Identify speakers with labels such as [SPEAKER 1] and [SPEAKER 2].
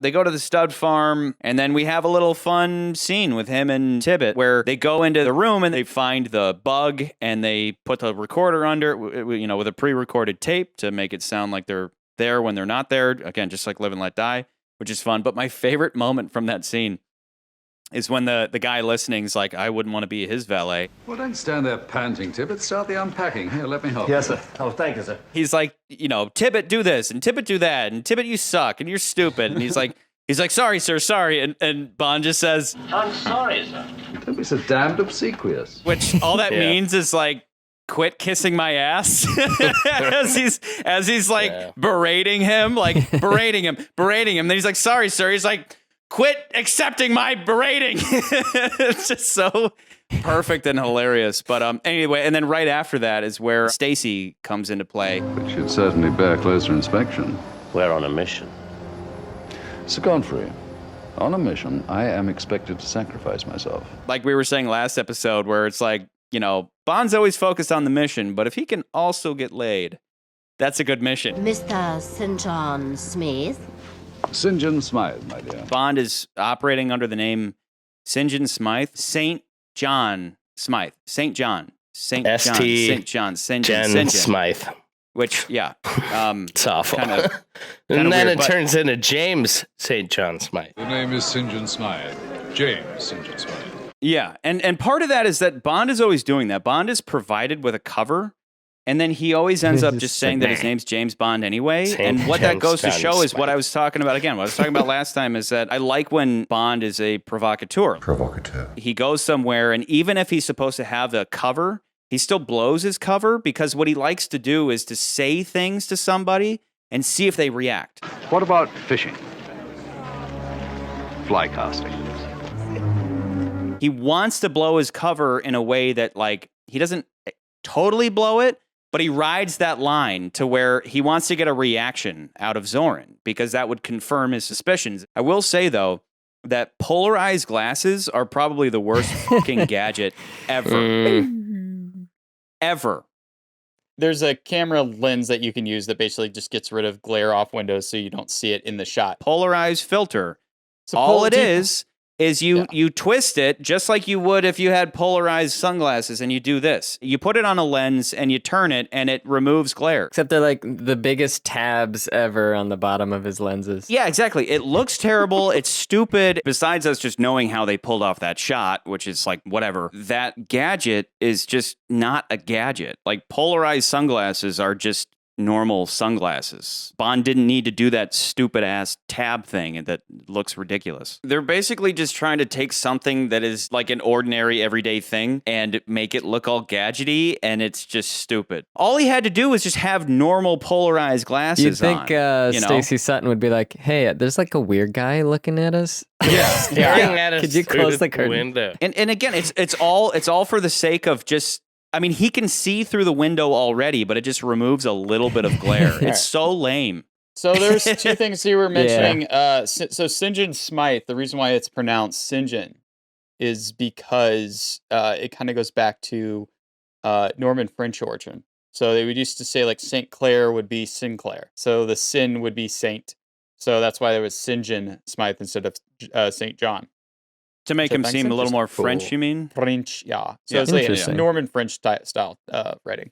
[SPEAKER 1] They go to the stud farm, and then we have a little fun scene with him and Tibbet where they go into the room and they find the bug and they put the recorder under, with a pre-recorded tape to make it sound like they're there when they're not there. Again, just like Live and Let Die, which is fun. But my favorite moment from that scene is when the guy listening is like, I wouldn't want to be his valet.
[SPEAKER 2] Well, don't stand there panting, Tibbet. Start the unpacking. Here, let me help.
[SPEAKER 3] Yes, sir. Oh, thank you, sir.
[SPEAKER 1] He's like, Tibbet, do this, and Tibbet, do that, and Tibbet, you suck, and you're stupid. And he's like, sorry, sir, sorry. And Bond just says,
[SPEAKER 3] I'm sorry, sir.
[SPEAKER 2] Don't be so damned obsequious.
[SPEAKER 1] Which all that means is like, quit kissing my ass as he's like berating him. Then he's like, sorry, sir. He's like, quit accepting my berating. It's just so perfect and hilarious. But anyway, and then right after that is where Stacy comes into play.
[SPEAKER 2] Which should certainly bear closer inspection.
[SPEAKER 3] We're on a mission.
[SPEAKER 2] Sir Godfrey, on a mission, I am expected to sacrifice myself.
[SPEAKER 1] Like we were saying last episode, where it's like, Bond's always focused on the mission, but if he can also get laid, that's a good mission.
[SPEAKER 4] Mr. St. John Smith?
[SPEAKER 2] St. John Smythe, my dear.
[SPEAKER 1] Bond is operating under the name St. John Smythe. St. John Smythe. St. John. St. John. St. John. St. John
[SPEAKER 5] Smythe.
[SPEAKER 1] Which, yeah.
[SPEAKER 5] It's awful.
[SPEAKER 1] And
[SPEAKER 5] then
[SPEAKER 1] weird,
[SPEAKER 5] it turns into James St. John Smythe.
[SPEAKER 2] The name is St. John Smythe. James St. John Smythe.
[SPEAKER 1] Yeah, and part of that is that Bond is always doing that. Bond is provided with a cover, and then he always ends up just saying that his name's James Bond anyway. And what that goes to show is what I was talking about again. What I was talking about last time is that I like when Bond is a provocateur. He goes somewhere, and even if he's supposed to have a cover, he still blows his cover because what he likes to do is to say things to somebody and see if they react.
[SPEAKER 2] What about fishing? Fly casting.
[SPEAKER 1] He wants to blow his cover in a way that, like, he doesn't totally blow it, but he rides that line to where he wants to get a reaction out of Zorin because that would confirm his suspicions. I will say, though, that polarized glasses are probably the worst fucking gadget ever. Ever.
[SPEAKER 6] There's a camera lens that you can use that basically just gets rid of glare off windows so you don't see it in the shot.
[SPEAKER 1] Polarized filter. So all it is you twist it just like you would if you had polarized sunglasses, and you do this. You put it on a lens and you turn it and it removes glare.
[SPEAKER 7] Except they're like the biggest tabs ever on the bottom of his lenses.
[SPEAKER 1] Yeah, exactly. It looks terrible. It's stupid. Besides us just knowing how they pulled off that shot, which is like whatever, that gadget is just not a gadget. Like polarized sunglasses are just normal sunglasses. Bond didn't need to do that stupid ass tab thing that looks ridiculous. They're basically just trying to take something that is like an ordinary everyday thing and make it look all gadgety, and it's just stupid. All he had to do was just have normal polarized glasses
[SPEAKER 7] You'd think Stacey Sutton would be like, hey, there's like a weird guy looking at us.
[SPEAKER 5] Staring at us.
[SPEAKER 7] Could you close the curtain?
[SPEAKER 5] Window.
[SPEAKER 1] And again, it's all for the sake of just, I mean, he can see through the window already, but it just removes a little bit of glare. It's so lame.
[SPEAKER 6] So there's two things you were mentioning. So St. John Smythe, the reason why it's pronounced St. John is because it kind of goes back to Norman French origin. So they would used to say like St. Clair would be Sinclair. So the sin would be Saint. So that's why there was St. John Smythe instead of St. John.
[SPEAKER 1] To make him seem a little more French, you mean?
[SPEAKER 6] French, yeah. So it's like Norman French style writing.